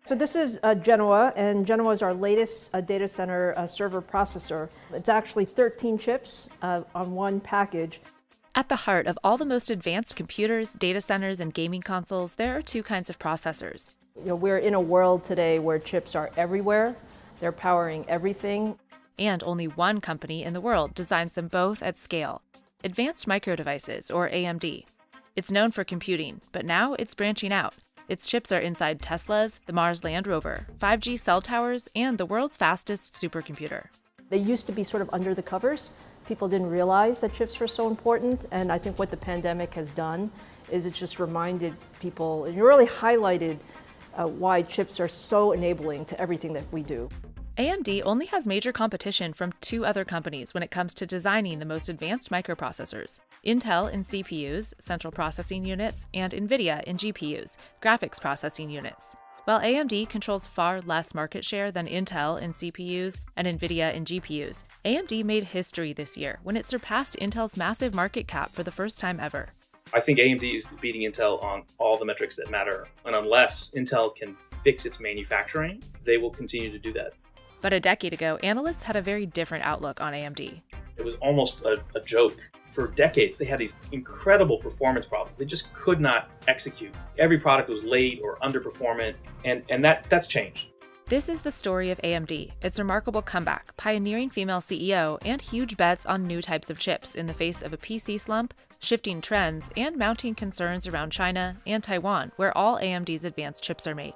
So this is Genoa, and Genoa is our latest data center server processor. It's actually 13 chips on one package. At the heart of all the most advanced computers, data centers, and gaming consoles, there are two kinds of processors. We're in a world today where chips are everywhere. They're powering everything. And only one company in the world designs them both at scale: Advanced Micro Devices, or AMD. It's known for computing, but now it's branching out. Its chips are inside Teslas, the Mars Land Rover, 5G cell towers, and the world's fastest supercomputer. They used to be sort of under the covers. People didn't realize that chips were so important, and I think what the pandemic has done is it just reminded people, and it really highlighted why chips are so enabling to everything that we do. AMD only has major competition from two other companies when it comes to designing the most advanced microprocessors: Intel in CPUs, central processing units, and NVIDIA in GPUs, graphics processing units. While AMD controls far less market share than Intel in CPUs and NVIDIA in GPUs, AMD made history this year when it surpassed Intel's massive market cap for the first time ever. I think AMD is beating Intel on all the metrics that matter, and unless Intel can fix its manufacturing, they will continue to do that. But a decade ago, analysts had a very different outlook on AMD. It was almost a joke. For decades, they had these incredible performance problems. They just could not execute. Every product was late or underperformant, and that's changed. This is the story of AMD, its remarkable comeback, pioneering female CEO, and huge bets on new types of chips in the face of a PC slump, shifting trends, and mounting concerns around China and Taiwan, where all AMD's advanced chips are made.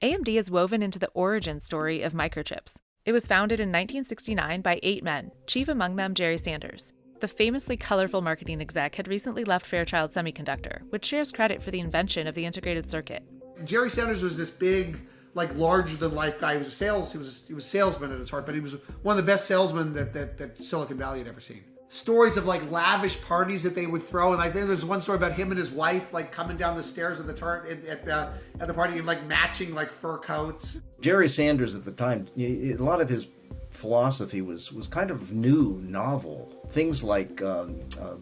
AMD is woven into the origin story of microchips. It was founded in 1969 by 8 men, chief among them Jerry Sanders. The famously colorful marketing exec had recently left Fairchild Semiconductor, which shares credit for the invention of the integrated circuit. Jerry Sanders was this big, larger-than-life guy. He was a salesman at his heart, but he was one of the best salesmen that Silicon Valley had ever seen. Stories of lavish parties that they would throw, and I think there's one story about him and his wife coming down the stairs of the at the party and matching fur coats. Jerry Sanders at the time, a lot of his philosophy was kind of new, novel. Things like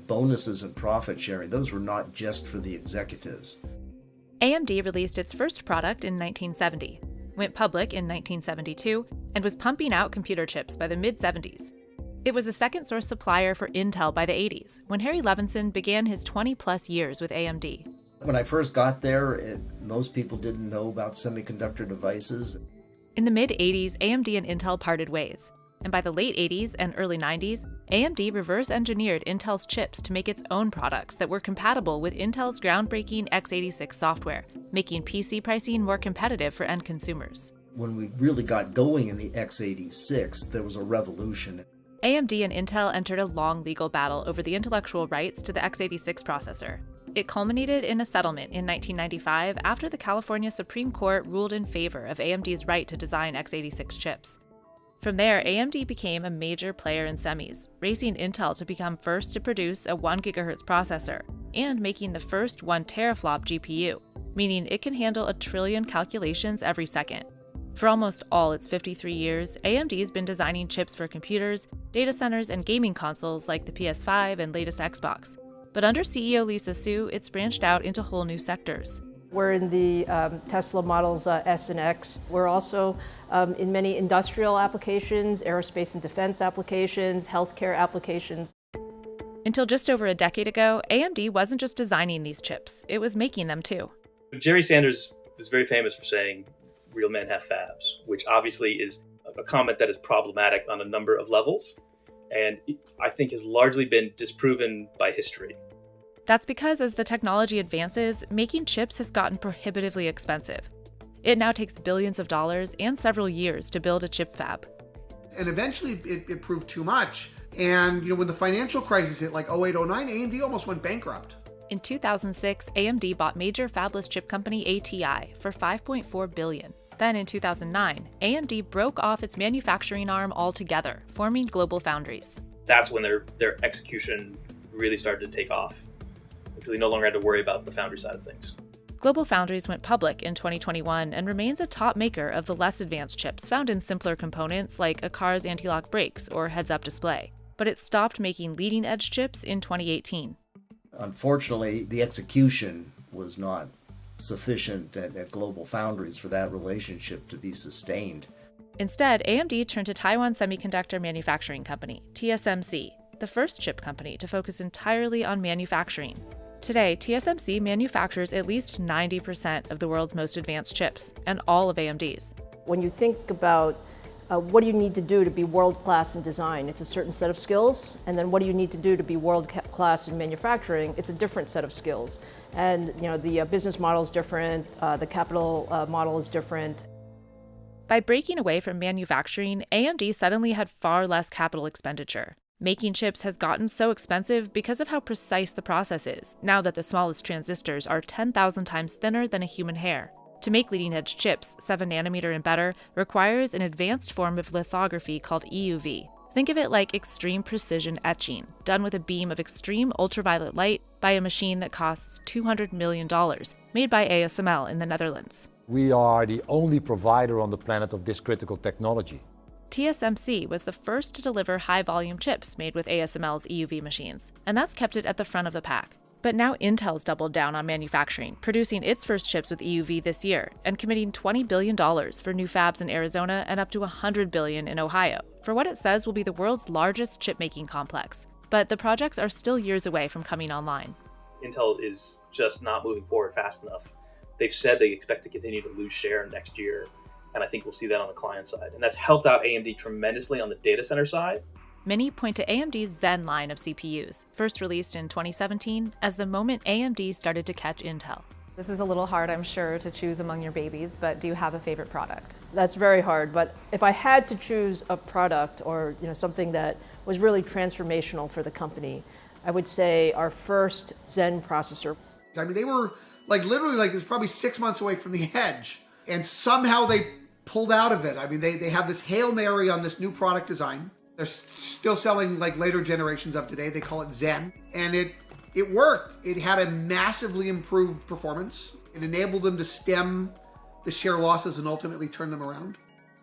bonuses and profit sharing; those were not just for the executives. AMD released its first product in 1970, went public in 1972, and was pumping out computer chips by the mid-70s. It was a second-source supplier for Intel by the 80s, when Harry Levinson began his 20-plus years with AMD. When I first got there, most people didn't know about semiconductor devices. In the mid-80s, AMD and Intel parted ways, and by the late 80s and early 90s, AMD reverse-engineered Intel's chips to make its own products that were compatible with Intel's groundbreaking x86 software, making PC pricing more competitive for end consumers. When we really got going in the x86, there was a revolution. AMD and Intel entered a long legal battle over the intellectual rights to the x86 processor. It culminated in a settlement in 1995 after the California Supreme Court ruled in favor of AMD's right to design x86 chips. From there, AMD became a major player in semis, racing Intel to become first to produce a 1 GHz processor and making the first 1 teraflop GPU, meaning it can handle 1 trillion calculations every second. For almost all its 53 years, AMD's been designing chips for computers, data centers, and gaming consoles like the PS5 and latest Xbox. But under CEO Lisa Su, it's branched out into whole new sectors. We're in the Tesla models S and X. We're also in many industrial applications, aerospace and defense applications, healthcare applications. Until just over a decade ago, AMD wasn't just designing these chips, it was making them too. Jerry Sanders was very famous for saying, "Real men have fabs," which obviously is a comment that is problematic on a number of levels, and I think has largely been disproven by history. That's because as the technology advances, making chips has gotten prohibitively expensive. It now takes billions of dollars and several years to build a chip fab. And eventually it proved too much. And when the financial crisis hit 08, 09, AMD almost went bankrupt. In 2006, AMD bought major fabless chip company ATI for $5.4 billion. Then in 2009, AMD broke off its manufacturing arm altogether, forming Global Foundries. That's when their execution really started to take off, because they no longer had to worry about the foundry side of things. Global Foundries went public in 2021 and remains a top maker of the less advanced chips found in simpler components like a car's anti-lock brakes or heads-up display. But it stopped making leading-edge chips in 2018. unfortunately, the execution was not sufficient at Global Foundries for that relationship to be sustained. Instead, AMD turned to Taiwan Semiconductor Manufacturing Company, TSMC, the first chip company to focus entirely on manufacturing. Today, TSMC manufactures at least 90% of the world's most advanced chips, and all of AMD's. When you think about what do you need to do to be world-class in design, it's a certain set of skills, and then what do you need to do to be world-class in manufacturing, it's a different set of skills. And the business model is different, the capital model is different. By breaking away from manufacturing, AMD suddenly had far less capital expenditure. Making chips has gotten so expensive because of how precise the process is, now that the smallest transistors are 10,000 times thinner than a human hair. To make leading-edge chips, 7 nanometer and better, requires an advanced form of lithography called EUV. Think of it like extreme precision etching, done with a beam of extreme ultraviolet light by a machine that costs $200 million, made by ASML in the Netherlands. We are the only provider on the planet of this critical technology. TSMC was the first to deliver high-volume chips made with ASML's EUV machines, and that's kept it at the front of the pack. But now Intel's doubled down on manufacturing, producing its first chips with EUV this year, and committing $20 billion for new fabs in Arizona and up to $100 billion in Ohio, for what it says will be the world's largest chip-making complex. But the projects are still years away from coming online. Intel is just not moving forward fast enough. They've said they expect to continue to lose share next year, and I think we'll see that on the client side. And that's helped out AMD tremendously on the data center side. Many point to AMD's Zen line of CPUs, first released in 2017, as the moment AMD started to catch Intel. This is a little hard, I'm sure, to choose among your babies, but do you have a favorite product? That's very hard, but if I had to choose a product or something that was really transformational for the company, I would say our first Zen processor. I mean, they were literally it was probably 6 months away from the edge, and somehow they pulled out of it. I mean, they have this Hail Mary on this new product design. They're still selling later generations of today. They call it Zen, and it worked. It had a massively improved performance. It enabled them to stem the share losses and ultimately turn them around.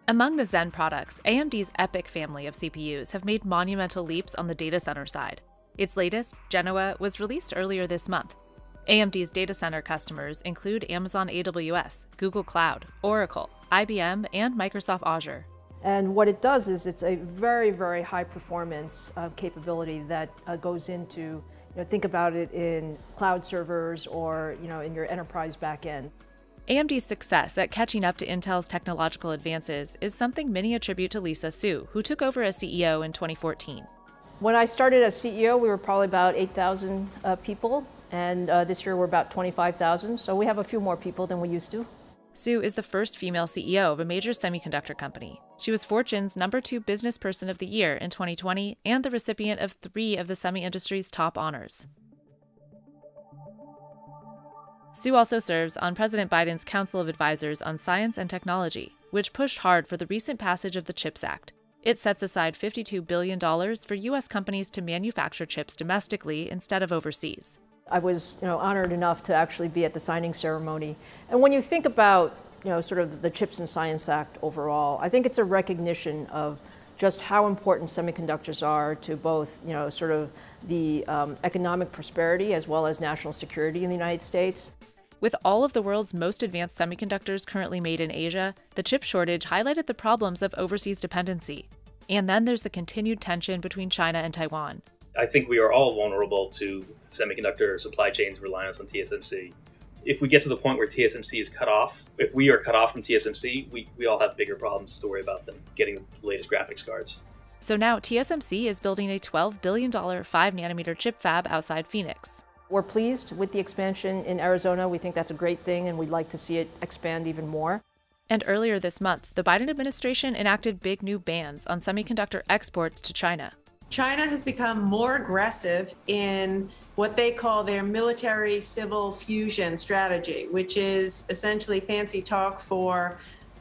Among the Zen products, AMD's EPYC family of CPUs have made monumental leaps on the data center side. Its latest, Genoa, was released earlier this month. AMD's data center customers include Amazon AWS, Google Cloud, Oracle, IBM, and Microsoft Azure. And what it does is it's a very, very high performance capability that goes into, think about it in cloud servers or, in your enterprise backend. AMD's success at catching up to Intel's technological advances is something many attribute to Lisa Su, who took over as CEO in 2014. When I started as CEO, we were probably about 8,000 people, and this year we're about 25,000, so we have a few more people than we used to. Su is the first female CEO of a major semiconductor company. She was Fortune's #2 Business Person of the Year in 2020 and the recipient of 3 of the semi-industry's top honors. Su also serves on President Biden's Council of Advisors on Science and Technology, which pushed hard for the recent passage of the CHIPS Act. It sets aside $52 billion for U.S. companies to manufacture chips domestically instead of overseas. I was, honored enough to actually be at the signing ceremony. And when you think about, sort of the CHIPS and Science Act overall, I think it's a recognition of just how important semiconductors are to both, sort of the economic prosperity as well as national security in the United States. With all of the world's most advanced semiconductors currently made in Asia, the chip shortage highlighted the problems of overseas dependency. And then there's the continued tension between China and Taiwan. I think we are all vulnerable to semiconductor supply chains reliance on TSMC. If we get to the point where TSMC is cut off, if we are cut off from TSMC, we all have bigger problems to worry about than getting the latest graphics cards. So now TSMC is building a $12 billion 5-nanometer chip fab outside Phoenix. We're pleased with the expansion in Arizona. We think that's a great thing, and we'd like to see it expand even more. And earlier this month, the Biden administration enacted big new bans on semiconductor exports to China. China has become more aggressive in what they call their military-civil fusion strategy, which is essentially fancy talk for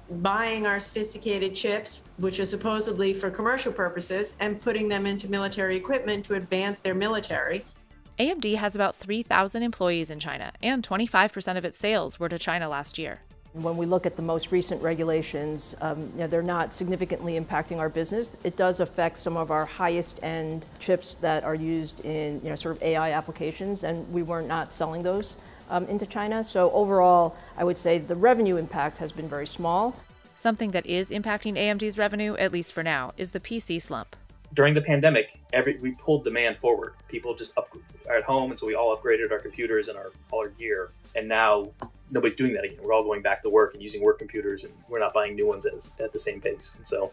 buying our sophisticated chips, which are supposedly for commercial purposes, and putting them into military equipment to advance their military. AMD has about 3,000 employees in China, and 25% of its sales were to China last year. When we look at the most recent regulations, they're not significantly impacting our business. It does affect some of our highest end chips that are used in sort of AI applications, and we were not selling those into China. So overall, I would say the revenue impact has been very small. Something that is impacting AMD's revenue, at least for now, is the PC slump. During the pandemic, we pulled demand forward. People just are at home, and so we all upgraded our computers and all our gear. And now nobody's doing that again. We're all going back to work and using work computers, and we're not buying new ones at the same pace. And so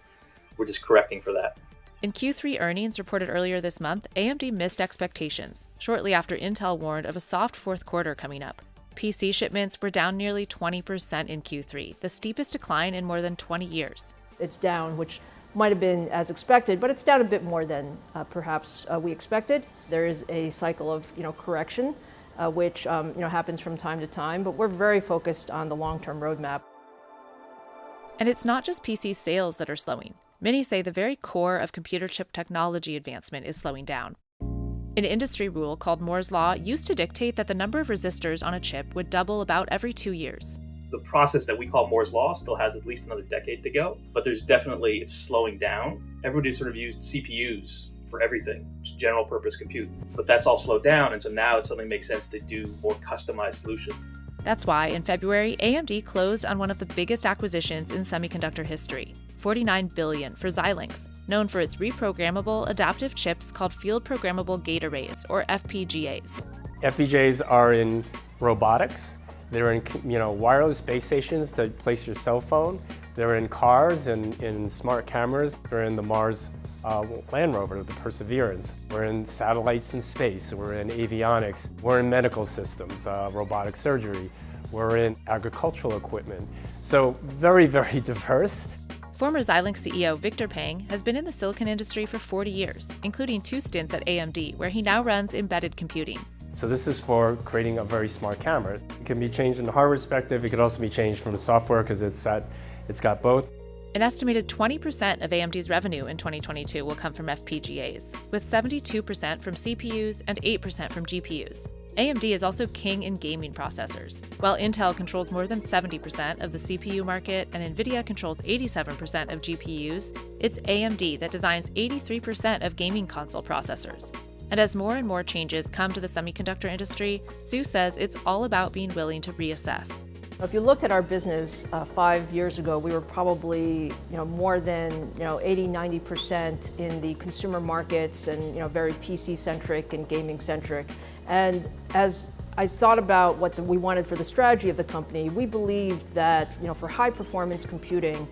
we're just correcting for that. In Q3 earnings reported earlier this month, AMD missed expectations, shortly after Intel warned of a soft fourth quarter coming up. PC shipments were down nearly 20% in Q3, the steepest decline in more than 20 years. It's down, which might have been as expected, but it's down a bit more than perhaps we expected. There is a cycle of correction, which happens from time to time, but we're very focused on the long-term roadmap. And it's not just PC sales that are slowing. Many say the very core of computer chip technology advancement is slowing down. An industry rule called Moore's Law used to dictate that the number of resistors on a chip would double about every 2 years. The process that we call Moore's Law still has at least another decade to go, but it's slowing down. Everybody sort of used CPUs for everything, just general purpose compute, but that's all slowed down, and so now it suddenly makes sense to do more customized solutions. That's why, in February, AMD closed on one of the biggest acquisitions in semiconductor history, $49 billion for Xilinx, known for its reprogrammable adaptive chips called Field Programmable Gate Arrays, or FPGAs. FPGAs are in robotics. They're in wireless base stations that place your cell phone. They're in cars and in smart cameras. They're in the Mars Land Rover, the Perseverance. We're in satellites in space. We're in avionics. We're in medical systems, robotic surgery. We're in agricultural equipment. So very, very diverse. Former Xilinx CEO Victor Peng has been in the silicon industry for 40 years, including 2 stints at AMD, where he now runs embedded computing. So this is for creating a very smart camera. It can be changed in the hardware perspective. It could also be changed from the software because it's got both. An estimated 20% of AMD's revenue in 2022 will come from FPGAs, with 72% from CPUs and 8% from GPUs. AMD is also king in gaming processors. While Intel controls more than 70% of the CPU market and NVIDIA controls 87% of GPUs, it's AMD that designs 83% of gaming console processors. And as more and more changes come to the semiconductor industry, Sue says it's all about being willing to reassess. If you looked at our business 5 years ago, we were probably more than 80-90% in the consumer markets and very PC-centric and gaming-centric. And as I thought about what we wanted for the strategy of the company, we believed that for high-performance computing,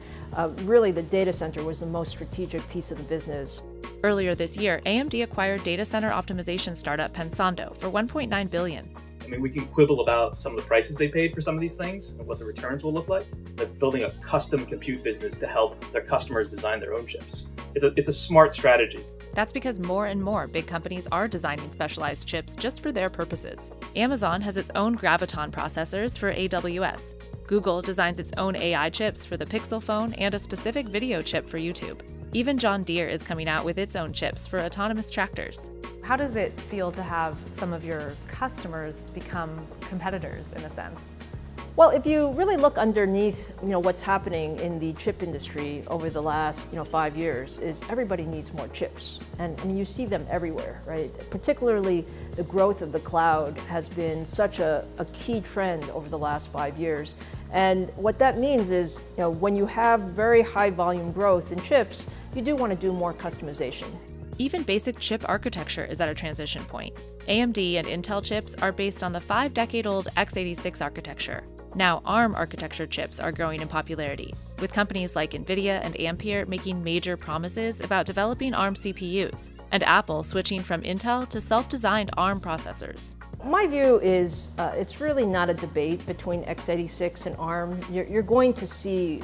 really the data center was the most strategic piece of the business. Earlier this year, AMD acquired data center optimization startup Pensando for $1.9 billion. I mean, we can quibble about some of the prices they paid for some of these things and what the returns will look like, but building a custom compute business to help their customers design their own chips. It's a smart strategy. That's because more and more big companies are designing specialized chips just for their purposes. Amazon has its own Graviton processors for AWS. Google designs its own AI chips for the Pixel phone and a specific video chip for YouTube. Even John Deere is coming out with its own chips for autonomous tractors. How does it feel to have some of your customers become competitors in a sense? Well, if you really look underneath, what's happening in the chip industry over the last, 5 years, is everybody needs more chips. And I mean, you see them everywhere, right? Particularly the growth of the cloud has been such a key trend over the last 5 years. And what that means is, when you have very high volume growth in chips, you do want to do more customization. Even basic chip architecture is at a transition point. AMD and Intel chips are based on the 5-decade-old x86 architecture. Now, ARM architecture chips are growing in popularity, with companies like NVIDIA and Ampere making major promises about developing ARM CPUs, and Apple switching from Intel to self-designed ARM processors. My view is it's really not a debate between x86 and ARM. You're going to see,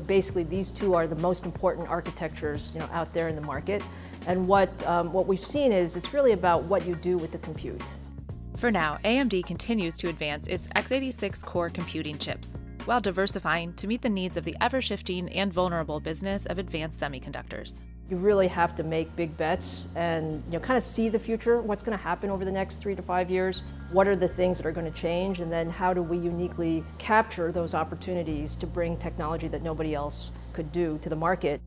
basically these two are the most important architectures, out there in the market. And what we've seen is it's really about what you do with the compute. For now, AMD continues to advance its x86 core computing chips, while diversifying to meet the needs of the ever-shifting and vulnerable business of advanced semiconductors. You really have to make big bets and kind of see the future, what's going to happen over the next 3 to 5 years, what are the things that are going to change, and then how do we uniquely capture those opportunities to bring technology that nobody else could do to the market.